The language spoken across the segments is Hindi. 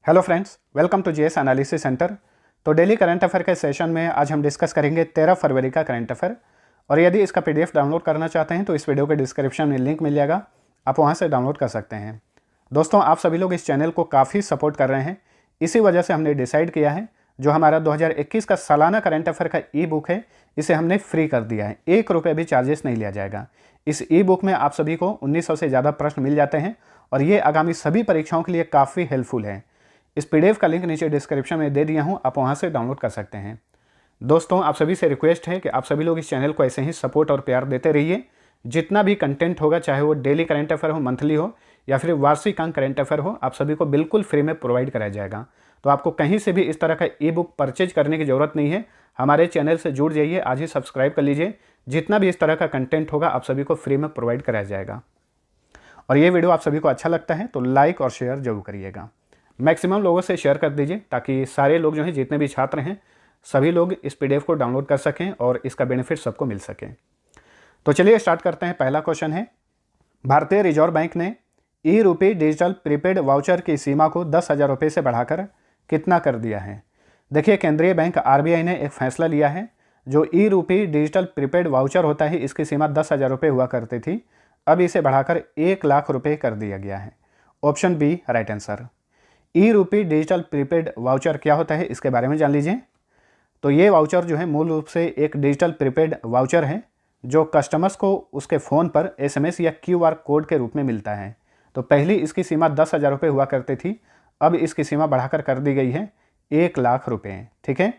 Hello friends, welcome to GS analysis centre. तो डेली करंट अफेयर के सेशन में आज हम डिस्कस करेंगे 13 फरवरी का करंट अफेयर। और यदि इसका पीडीएफ डाउनलोड करना चाहते हैं तो इस वीडियो के डिस्क्रिप्शन में लिंक मिल जाएगा, आप वहां से डाउनलोड कर सकते हैं। दोस्तों, आप सभी लोग इस चैनल को काफ़ी सपोर्ट कर रहे हैं, इसी वजह से हमने डिसाइड किया है जो हमारा 2021 का सालाना करंट अफेयर का ई बुक है, इसे हमने फ्री कर दिया है। 1 रुपये भी चार्जेस नहीं लिया जाएगा। इस ई बुक में आप सभी को 1900 से ज़्यादा प्रश्न मिल जाते हैं और ये आगामी सभी परीक्षाओं के लिए काफ़ी हेल्पफुल है। इस पीडीएफ का लिंक नीचे डिस्क्रिप्शन में दे दिया हूँ, आप वहाँ से डाउनलोड कर सकते हैं। दोस्तों, आप सभी से रिक्वेस्ट है कि आप सभी लोग इस चैनल को ऐसे ही सपोर्ट और प्यार देते रहिए। जितना भी कंटेंट होगा, चाहे वो डेली करंट अफेयर हो, मंथली हो या फिर वार्षिक अंक करंट अफेयर हो, आप सभी को बिल्कुल फ्री में प्रोवाइड कराया जाएगा। तो आपको कहीं से भी इस तरह का ई बुक परचेज करने की ज़रूरत नहीं है। हमारे चैनल से जुड़ जाइए, आज ही सब्सक्राइब कर लीजिए। जितना भी इस तरह का कंटेंट होगा आप सभी को फ्री में प्रोवाइड कराया जाएगा। और ये वीडियो आप सभी को अच्छा लगता है तो लाइक और शेयर जरूर करिएगा। मैक्सिमम लोगों से शेयर कर दीजिए ताकि सारे लोग जो हैं, जितने भी छात्र हैं, सभी लोग इस पीडीएफ को डाउनलोड कर सकें और इसका बेनिफिट सबको मिल सके। तो चलिए स्टार्ट करते हैं। पहला क्वेश्चन है, भारतीय रिजर्व बैंक ने ई रूपी डिजिटल प्रीपेड वाउचर की सीमा को 10,000 रुपये से बढ़ाकर कितना कर दिया है। देखिए, केंद्रीय बैंक आरबीआई ने एक फैसला लिया है। जो ई रूपी डिजिटल प्रीपेड वाउचर होता है, इसकी सीमा 10,000 रुपये हुआ करती थी, अब इसे बढ़ाकर 1 लाख रुपये कर दिया गया है। Option B right answer. E rupee digital prepaid voucher क्या होता है, इसके बारे में जान लीजिए। तो ये वाउचर जो है मूल रूप से एक डिजिटल प्रीपेड वाउचर है जो कस्टमर्स को उसके फ़ोन पर एसएमएस या क्यूआर कोड के रूप में मिलता है। तो पहली इसकी सीमा 10,000 रुपये हुआ करती थी, अब इसकी सीमा बढ़ाकर कर दी गई है 1 लाख रुपये। ठीक है।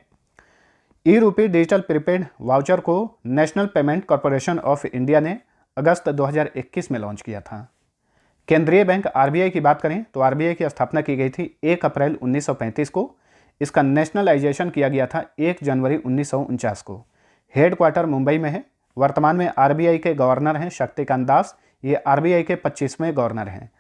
ई रूपी डिजिटल प्रीपेड वाउचर को national payment corporation of India ने अगस्त 2021 में लॉन्च किया था। केंद्रीय बैंक आरबीआई की बात करें तो आरबीआई की स्थापना की गई थी 1 अप्रैल 1935 को। इसका नेशनलाइजेशन किया गया था 1 जनवरी 1949 को। हेडक्वार्टर मुंबई में है। वर्तमान में आरबीआई के गवर्नर हैं शक्तिकांत दास, ये आरबीआई के 25वें गवर्नर हैं।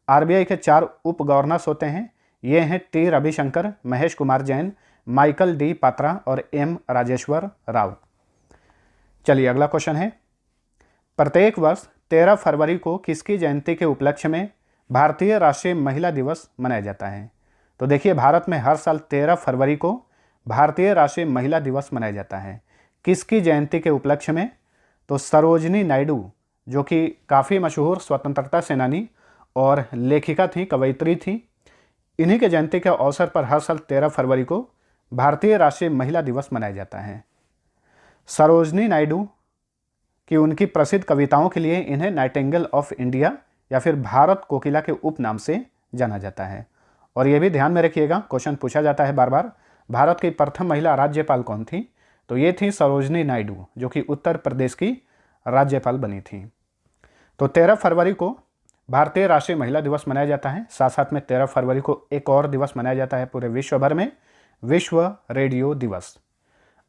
आरबीआई के 4 उप गवर्नर्स होते हैं, ये हैं T Ravishankar, Mahesh Kumar Jain, Michael D Patra और एम राजेश्वर राव। चलिए अगला क्वेश्चन है, प्रत्येक वर्ष 13 फरवरी को किसकी जयंती के उपलक्ष्य में भारतीय राष्ट्रीय महिला दिवस मनाया जाता है। तो देखिए, भारत में हर साल 13 फरवरी को भारतीय राष्ट्रीय महिला दिवस मनाया जाता है। किसकी जयंती के उपलक्ष्य में? तो सरोजनी नायडू, जो कि काफ़ी मशहूर स्वतंत्रता सेनानी और लेखिका थी, कवयित्री थी, इन्हीं के जयंती के अवसर पर हर साल 13 फरवरी को भारतीय राष्ट्रीय महिला दिवस मनाया जाता है। सरोजनी नायडू कि उनकी प्रसिद्ध कविताओं के लिए इन्हें नाइटिंगेल ऑफ इंडिया या फिर भारत कोकिला के उपनाम से जाना जाता है। और ये भी ध्यान में रखिएगा, क्वेश्चन पूछा जाता है बार बार, भारत की प्रथम महिला राज्यपाल कौन थी? तो ये थी सरोजनी नायडू, जो कि उत्तर प्रदेश की राज्यपाल बनी थी। तो 13 फरवरी को भारतीय राष्ट्रीय महिला दिवस मनाया जाता है। साथ साथ में 13 फरवरी को एक और दिवस मनाया जाता है पूरे विश्व भर में, विश्व रेडियो दिवस।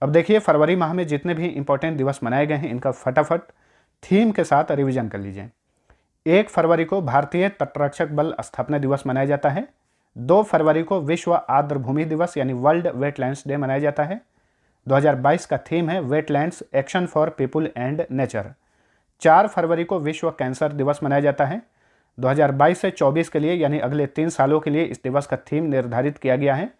अब देखिए, फरवरी माह में जितने भी इंपॉर्टेंट दिवस मनाए गए हैं, इनका फटाफट थीम के साथ रिवीजन कर लीजिए। 1 फरवरी को भारतीय तटरक्षक बल स्थापना दिवस मनाया जाता है। 2 फरवरी को विश्व आर्द्रभूमि दिवस यानी वर्ल्ड वेटलैंड्स डे मनाया जाता है। 2022 का थीम है wetlands action for people and nature. 4 फरवरी को विश्व कैंसर दिवस मनाया जाता है। 2022 से 24 के लिए यानी अगले 3 सालों के लिए इस दिवस का थीम निर्धारित किया गया है,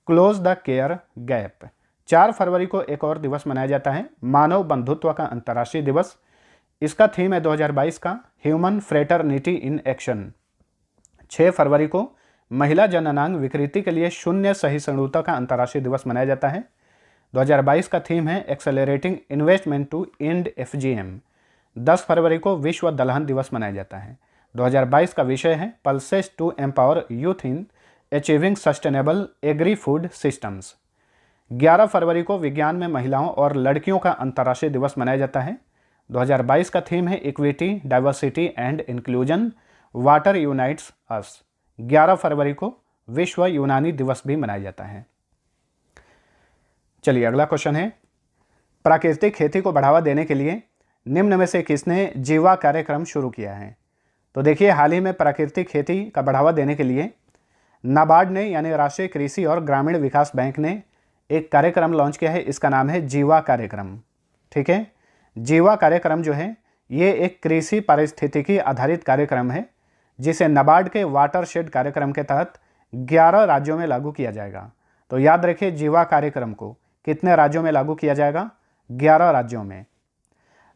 क्लोज द केयर गैप। 4 फरवरी को एक और दिवस मनाया जाता है, मानव बंधुत्व का अंतर्राष्ट्रीय दिवस। इसका थीम है 2022 का ह्यूमन फ्रेटर्निटी इन एक्शन। 6 फरवरी को महिला जननांग विकृति के लिए शून्य सहिष्णुता का अंतर्राष्ट्रीय दिवस मनाया जाता है। 2022 का थीम है accelerating investment to end FGM. 10 फरवरी को विश्व दलहन दिवस मनाया जाता है। 2022 का विषय है pulses to empower youth in achieving sustainable agri food systems. 11 फरवरी को विज्ञान में महिलाओं और लड़कियों का अंतर्राष्ट्रीय दिवस मनाया जाता है। 2022 का थीम है equity, diversity and inclusion, water unites us. 11 फरवरी को विश्व यूनानी दिवस भी मनाया जाता है। चलिए अगला क्वेश्चन है, प्राकृतिक खेती को बढ़ावा देने के लिए निम्न में से किसने जीवा कार्यक्रम शुरू किया है। तो देखिए, हाल ही में प्राकृतिक खेती का बढ़ावा देने के लिए नाबार्ड ने यानी राष्ट्रीय कृषि और ग्रामीण विकास बैंक ने एक कार्यक्रम लॉन्च किया है। इसका नाम है जीवा कार्यक्रम। ठीक है, जीवा कार्यक्रम जो है ये एक कृषि पारिस्थितिकी आधारित कार्यक्रम है जिसे नाबार्ड के वाटरशेड कार्यक्रम के तहत 11 राज्यों में लागू किया जाएगा। तो याद रखिए, जीवा कार्यक्रम को कितने राज्यों में लागू किया जाएगा? 11 राज्यों में।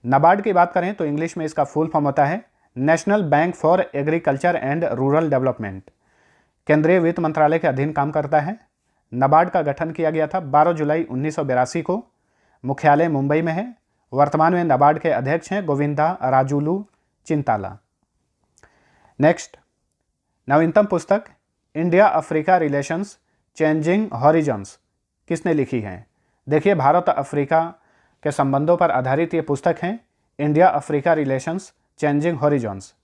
नाबार्ड की बात करें तो इंग्लिश में इसका फुल फॉर्म होता है national bank for agriculture and rural development. केंद्रीय वित्त मंत्रालय के अधीन काम करता है। नाबार्ड का गठन किया गया था 12 जुलाई 1982 को। मुख्यालय मुंबई में है। वर्तमान में नाबार्ड के अध्यक्ष हैं गोविंदा राजुलू चिंताला। नेक्स्ट, नवीनतम पुस्तक India Africa relations changing horizons किसने लिखी है? देखिए, भारत अफ्रीका के संबंधों पर आधारित ये पुस्तक है India Africa relations changing horizons.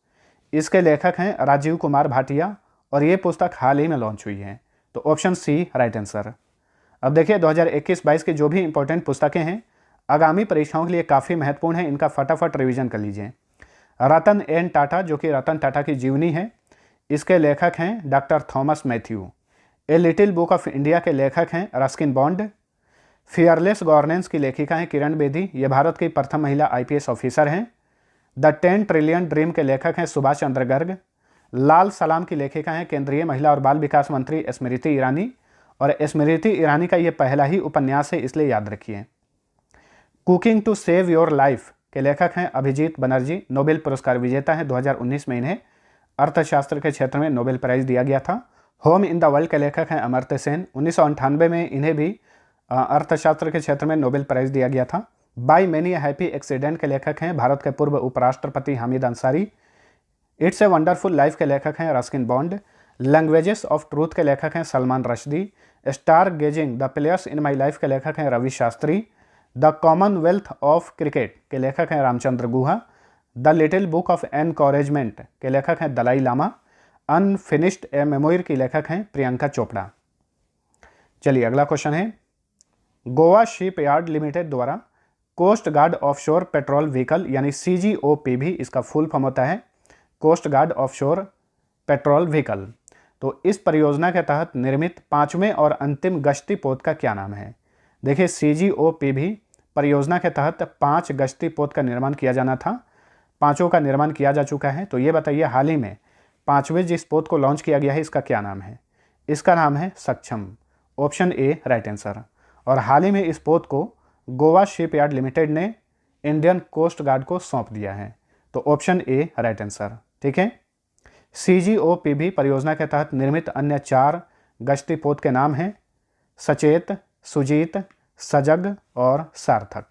इसके लेखक हैं राजीव कुमार भाटिया और ये पुस्तक हाल ही में लॉन्च हुई है। तो ऑप्शन सी राइट आंसर। अब देखिए, 2021-22 की जो भी इंपॉर्टेंट पुस्तकें हैं आगामी परीक्षाओं के लिए काफ़ी महत्वपूर्ण है, इनका फटाफट रिवीजन कर लीजिए। रतन एन टाटा, जो कि रतन टाटा की जीवनी है, इसके लेखक हैं doctor Thomas Matthew. A little book of India के लेखक हैं रस्किन बॉन्ड। फियरलेस गवर्नेंस की लेखिका हैं किरण बेदी, ये भारत की प्रथम महिला IPS ऑफिसर हैं। द 10 ट्रिलियन ड्रीम के लेखक हैं सुभाष चंद्र गर्ग। लाल सलाम की लेखिका हैं केंद्रीय महिला और बाल विकास मंत्री स्मृति ईरानी, और स्मृति ईरानी का ये पहला ही उपन्यास है, इसलिए याद रखिए। Cooking to save your life के लेखक हैं अभिजीत बनर्जी, नोबेल पुरस्कार विजेता हैं। 2019 में इन्हें अर्थशास्त्र के क्षेत्र में नोबेल प्राइज दिया गया था। होम इन द वर्ल्ड के लेखक हैं अमर्त्य सेन, 1998 में इन्हें भी अर्थशास्त्र के क्षेत्र में नोबेल प्राइज दिया गया था। बाय मेनी हैप्पी एक्सीडेंट के लेखक हैं भारत के पूर्व उपराष्ट्रपति Hamid Ansari. It's a wonderful life के लेखक हैं Ruskin Bond. Languages of truth के लेखक हैं Salman Rushdie. Star gazing the players in my life के लेखक हैं Ravi Shastri. The commonwealth of cricket के लेखक हैं Ramachandra Guha. The little book of encouragement के लेखक हैं Dalai Lama. Unfinished a memoir की लेखक हैं प्रियंका चोपड़ा। चलिए, अगला क्वेश्चन है, गोवा शिप यार्ड लिमिटेड द्वारा coast guard offshore patrol vehicle यानी CGOPV, इसका फुल फॉर्म होता है coast guard offshore patrol vehicle. तो इस परियोजना के तहत निर्मित 5वें और अंतिम गश्ती पोत का क्या नाम है? देखिए, CGOPV परियोजना के तहत 5 गश्ती पोत का निर्माण किया जाना था, 5 का निर्माण किया जा चुका है। तो ये बताइए, हाल ही में 5वें जिस पोत को लॉन्च किया गया है, इसका क्या नाम है? इसका नाम है सक्षम। Option A right answer. और हाल ही में इस पोत को गोवा शिप यार्ड लिमिटेड ने इंडियन कोस्ट गार्ड को सौंप दिया है। तो ऑप्शन ए राइट आंसर। ठीक है, CGOPV परियोजना के तहत निर्मित अन्य 4 गश्ती पोत के नाम हैं सचेत, सुजीत, सजग और सार्थक।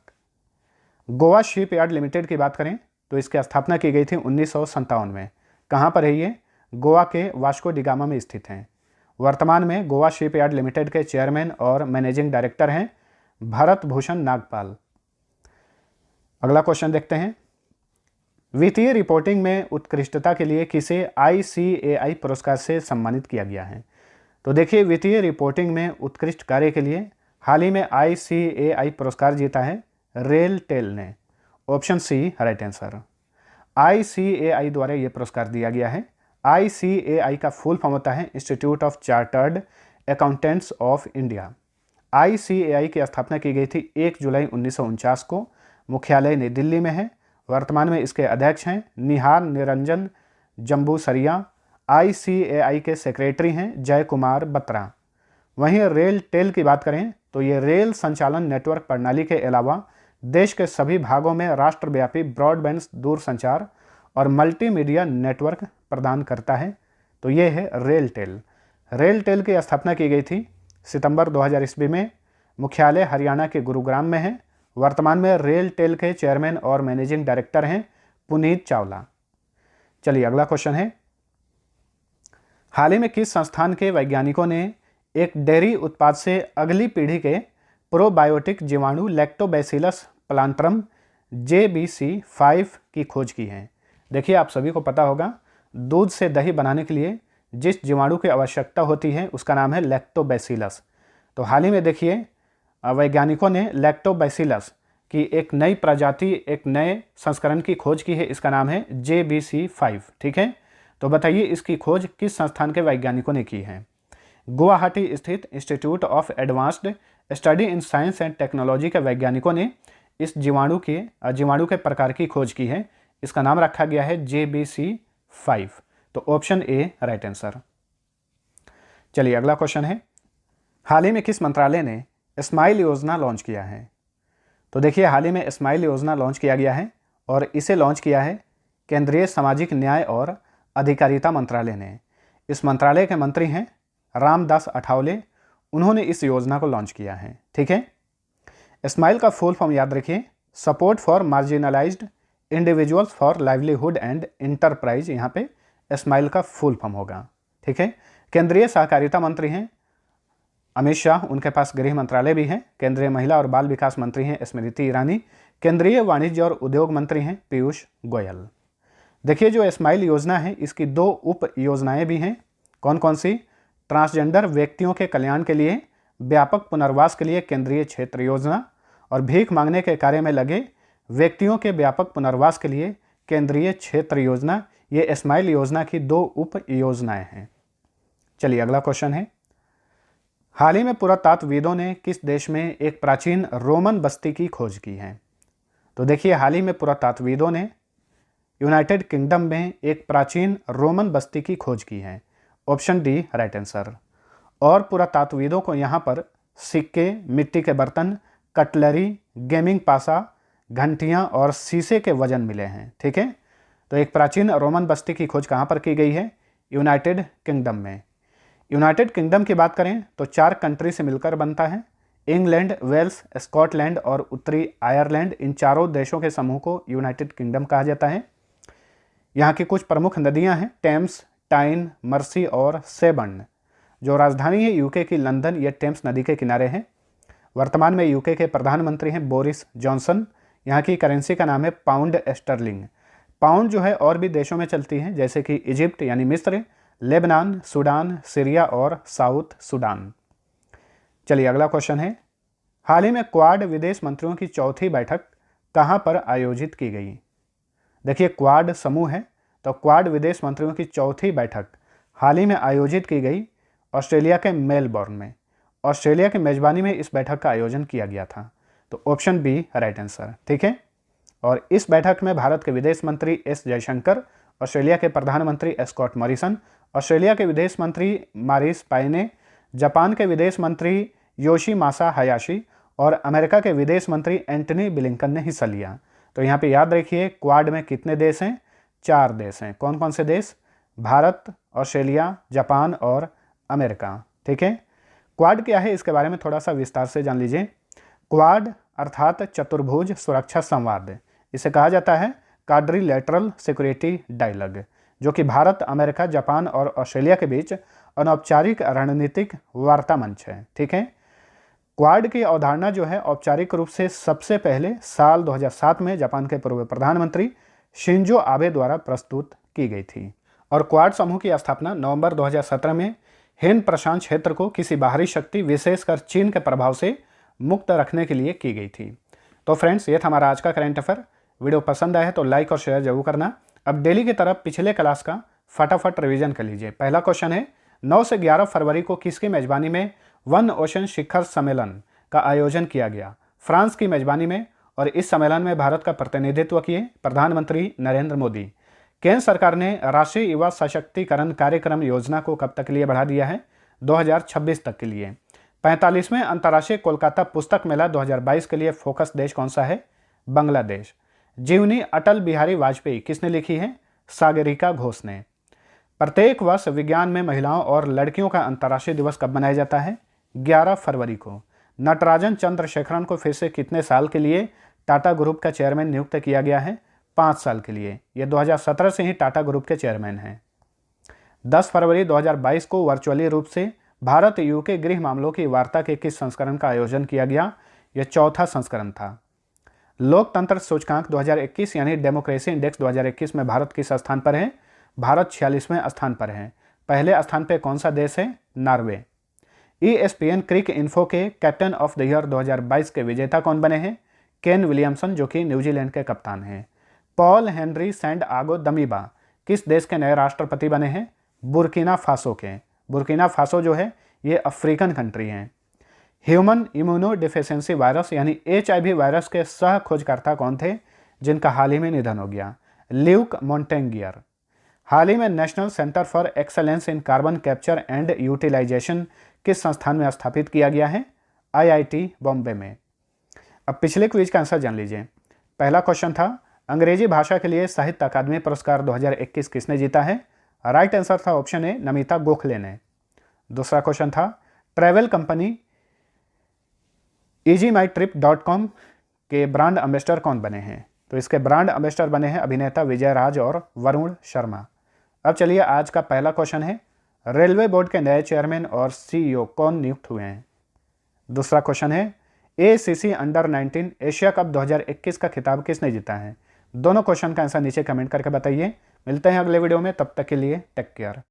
गोवा शिप यार्ड लिमिटेड की बात करें तो इसकी स्थापना की गई थी 1957 में। कहाँ पर है ये? गोवा के वास्को डी गामा में स्थित हैं। वर्तमान में गोवा शिप यार्ड लिमिटेड के चेयरमैन और मैनेजिंग डायरेक्टर हैं भरत भूषण नागपाल। अगला क्वेश्चन देखते हैं, वित्तीय रिपोर्टिंग में उत्कृष्टता के लिए किसे ICAI पुरस्कार से सम्मानित किया गया है? तो देखिए, वित्तीय रिपोर्टिंग में उत्कृष्ट कार्य के लिए हाल ही में ICAI पुरस्कार जीता है रेल टेल ने। Option C right answer. ICAI द्वारा ये पुरस्कार दिया गया है। ICAI का फुल फॉर्म होता है institute of chartered accountants of India. ICAI की स्थापना की गई थी 1 जुलाई 1949 को। मुख्यालय नई दिल्ली में है। वर्तमान में इसके अध्यक्ष हैं निहार निरंजन जम्बूसरिया। ICAI के सेक्रेटरी हैं जय कुमार बत्रा। वहीं रेल टेल की बात करें तो ये रेल संचालन नेटवर्क प्रणाली के अलावा देश के सभी भागों में राष्ट्रव्यापी ब्रॉडबैंड दूरसंचार और मल्टीमीडिया नेटवर्क प्रदान करता है। तो ये है रेल टेल। रेल टेल की स्थापना की गई थी सितंबर 2000 ईस्वी में। मुख्यालय हरियाणा के गुरुग्राम में है। वर्तमान में रेल टेल के चेयरमैन और मैनेजिंग डायरेक्टर हैं पुनीत चावला। चलिए, अगला क्वेश्चन है, हाल ही में किस संस्थान के वैज्ञानिकों ने एक डेयरी उत्पाद से अगली पीढ़ी के प्रोबायोटिक जीवाणु लैक्टोबैसिलस प्लांटरम JBC5 की खोज की है? देखिए, आप सभी को पता होगा, दूध से दही बनाने के लिए जिस जीवाणु की आवश्यकता होती है उसका नाम है लैक्टोबैसिलस। तो हाल ही में देखिए, वैज्ञानिकों ने लैक्टोबैसिलस की एक नई प्रजाति, एक नए संस्करण की खोज की है। इसका नाम है JBC5। ठीक है, तो बताइए इसकी खोज किस संस्थान के वैज्ञानिकों ने की है? गुवाहाटी स्थित institute of advanced study in science and technology के वैज्ञानिकों ने इस जीवाणु के प्रकार की खोज की है। इसका नाम रखा गया है JBC5। तो ऑप्शन ए राइट आंसर। चलिए अगला क्वेश्चन है, हाल ही में किस मंत्रालय ने स्माइल योजना लॉन्च किया है? तो देखिए हाल ही में स्माइल योजना लॉन्च किया गया है और इसे लॉन्च किया है केंद्रीय सामाजिक न्याय और अधिकारिता मंत्रालय ने। इस मंत्रालय के मंत्री हैं रामदास अठावले, उन्होंने इस योजना को लॉन्च किया है। ठीक है, स्माइल का फुल फॉर्म याद रखिए, support for marginalised individuals for livelihood and enterprise, यहाँ पे स्माइल का फुल फॉर्म होगा। ठीक है, केंद्रीय सहकारिता मंत्री हैं अमित शाह, उनके पास गृह मंत्रालय भी है। केंद्रीय महिला और बाल विकास मंत्री हैं स्मृति ईरानी। केंद्रीय वाणिज्य और उद्योग मंत्री हैं पीयूष गोयल। देखिए जो स्माइल योजना है इसकी 2 उप योजनाएं भी हैं। कौन कौन सी? ट्रांसजेंडर व्यक्तियों के कल्याण के लिए व्यापक पुनर्वास के लिए केंद्रीय क्षेत्र योजना और भीख मांगने के कार्य में लगे व्यक्तियों के व्यापक पुनर्वास के लिए केंद्रीय क्षेत्र योजना। ये स्माइल योजना की 2 उप योजनाएं हैं। चलिए अगला क्वेश्चन है, हाल ही में पुरातत्वविदों ने किस देश में एक प्राचीन रोमन बस्ती की खोज की है? तो देखिए हाल ही में पुरातत्वविदों ने यूनाइटेड किंगडम में एक प्राचीन रोमन बस्ती की खोज की है। Option D right answer. और पुरातत्वविदों को यहाँ पर सिक्के, मिट्टी के बर्तन, कटलरी, गेमिंग पासा, घंटियाँ और शीशे के वजन मिले हैं। ठीक है, तो एक प्राचीन रोमन बस्ती की खोज कहाँ पर की गई है? यूनाइटेड किंगडम में। यूनाइटेड किंगडम की बात करें तो 4 कंट्री से मिलकर बनता है। इंग्लैंड, वेल्स, स्कॉटलैंड और उत्तरी आयरलैंड, इन चारों देशों के समूह को यूनाइटेड किंगडम कहा जाता है। यहाँ की कुछ प्रमुख नदियाँ हैं टेम्स, टाइन, मर्सी और सेबर्न। जो राजधानी है यूके की लंदन, ये टेम्स नदी के किनारे हैं। वर्तमान में यूके के प्रधानमंत्री हैं बोरिस जॉनसन। यहाँ की करेंसी का नाम है पाउंड स्टर्लिंग। पाउंड जो है और भी देशों में चलती है जैसे कि इजिप्ट यानी मिस्र, लेबनान, सूडान, सीरिया और साउथ सूडान। चलिए अगला क्वेश्चन है, हाल ही में क्वाड विदेश मंत्रियों की 4थी बैठक कहाँ पर आयोजित की गई? देखिए क्वाड समूह है, तो क्वाड विदेश मंत्रियों की 4थी बैठक हाल ही में आयोजित की गई ऑस्ट्रेलिया के मेलबोर्न में। ऑस्ट्रेलिया की मेजबानी में इस बैठक का आयोजन किया गया था। तो ऑप्शन बी राइट आंसर। ठीक है, और इस बैठक में भारत के विदेश मंत्री एस जयशंकर, ऑस्ट्रेलिया के प्रधानमंत्री स्कॉट मॉरिसन, ऑस्ट्रेलिया के विदेश मंत्री मारिस पायने, जापान के विदेश मंत्री योशिमासा हायाशी और अमेरिका के विदेश मंत्री एंटनी ब्लिंकन ने हिस्सा लिया। तो यहाँ पे याद रखिए क्वाड में कितने देश हैं? 4 देश हैं। कौन कौन से देश? भारत, ऑस्ट्रेलिया, जापान और अमेरिका। ठीक है, क्वाड क्या है इसके बारे में थोड़ा सा विस्तार से जान लीजिए। क्वाड अर्थात चतुर्भुज सुरक्षा संवाद, इसे कहा जाता है क्वाड्रिलेटरल सिक्योरिटी डायलॉग, जो कि भारत, अमेरिका, जापान और ऑस्ट्रेलिया के बीच अनौपचारिक रणनीतिक वार्ता मंच है। ठीक है, क्वाड की अवधारणा जो है औपचारिक रूप से सबसे पहले साल 2007 में जापान के पूर्व प्रधानमंत्री शिंजो आबे द्वारा प्रस्तुत की गई थी। और क्वाड समूह की स्थापना नवंबर 2017 में हिंद प्रशांत क्षेत्र को किसी बाहरी शक्ति विशेषकर चीन के प्रभाव से मुक्त रखने के लिए की गई थी। तो फ्रेंड्स ये था हमारा आज का करंट अफेयर। वीडियो पसंद आया है तो लाइक और शेयर जरूर करना। अब डेली की तरफ पिछले क्लास का फटाफट रिवीजन कर लीजिए। पहला क्वेश्चन है 9 से 11 फरवरी को किसकी मेजबानी में वन ओशन शिखर सम्मेलन का आयोजन किया गया? फ्रांस की मेजबानी में। और इस सम्मेलन में भारत का प्रतिनिधित्व किए प्रधानमंत्री नरेंद्र मोदी। केंद्र सरकार ने राष्ट्रीय युवा सशक्तिकरण कार्यक्रम योजना को कब तक के लिए बढ़ा दिया है? 2026 तक के लिए। 45वें अंतर्राष्ट्रीय कोलकाता पुस्तक मेला 2022 के लिए फोकस देश कौन सा है? बांग्लादेश। जीवनी अटल बिहारी वाजपेयी किसने लिखी है? सागरिका घोष ने। प्रत्येक वर्ष विज्ञान में महिलाओं और लड़कियों का अंतर्राष्ट्रीय दिवस कब मनाया जाता है? 11 फरवरी को। नटराजन चंद्रशेखरन को फिर से कितने साल के लिए टाटा ग्रुप का चेयरमैन नियुक्त किया गया है? 5 साल के लिए। ये 2017 से ही टाटा ग्रुप के चेयरमैन हैं। 10 फरवरी 2022 को वर्चुअली रूप से भारत यूके गृह मामलों की वार्ता के किस संस्करण का आयोजन किया गया? यह 4था संस्करण था। लोकतंत्र सूचकांक 2021 यानी डेमोक्रेसी इंडेक्स 2021 में भारत किस स्थान पर है? भारत 46वें स्थान पर है। पहले स्थान पर कौन सा देश है? नॉर्वे। ESPN क्रिक इन्फो के कैप्टन ऑफ द ईयर 2022 के विजेता कौन बने हैं? केन विलियमसन, जो कि न्यूजीलैंड के कप्तान हैं। पॉल हेनरी सैंड आगो दमीबा किस देश के नए राष्ट्रपति बने हैं? बुर्किना फासो के। बुर्किना फासो जो है ये अफ्रीकन कंट्री हैं। ह्यूमन इम्यूनो डिफिशियंसी वायरस यानी HIV वायरस के सह खोजकर्ता कौन थे जिनका हाल ही में निधन हो गया? ल्यूक मोंटेंगियर। हाल ही में national centre for excellence in carbon capture and utilisation किस संस्थान में स्थापित किया गया है? IIT बॉम्बे में। अब पिछले क्विज का आंसर जान लीजिए। पहला क्वेश्चन था अंग्रेजी भाषा के लिए साहित्य अकादमी पुरस्कार 2021 किसने जीता है? राइट आंसर था ऑप्शन ए, नमिता गोखले ने। दूसरा क्वेश्चन था ट्रैवल कंपनी easyMyTrip.com के ब्रांड एम्बेसडर कौन बने हैं? तो इसके ब्रांड एम्बेसडर बने हैं अभिनेता विजय राज और वरुण शर्मा। अब चलिए आज का पहला क्वेश्चन है रेलवे बोर्ड के नए चेयरमैन और CEO कौन नियुक्त हुए हैं? दूसरा क्वेश्चन है ACC अंडर 19 एशिया कप 2021 का खिताब किसने जीता है? दोनों क्वेश्चन का आंसर नीचे कमेंट करके बताइए। मिलते हैं अगले वीडियो में, तब तक के लिए टेक केयर।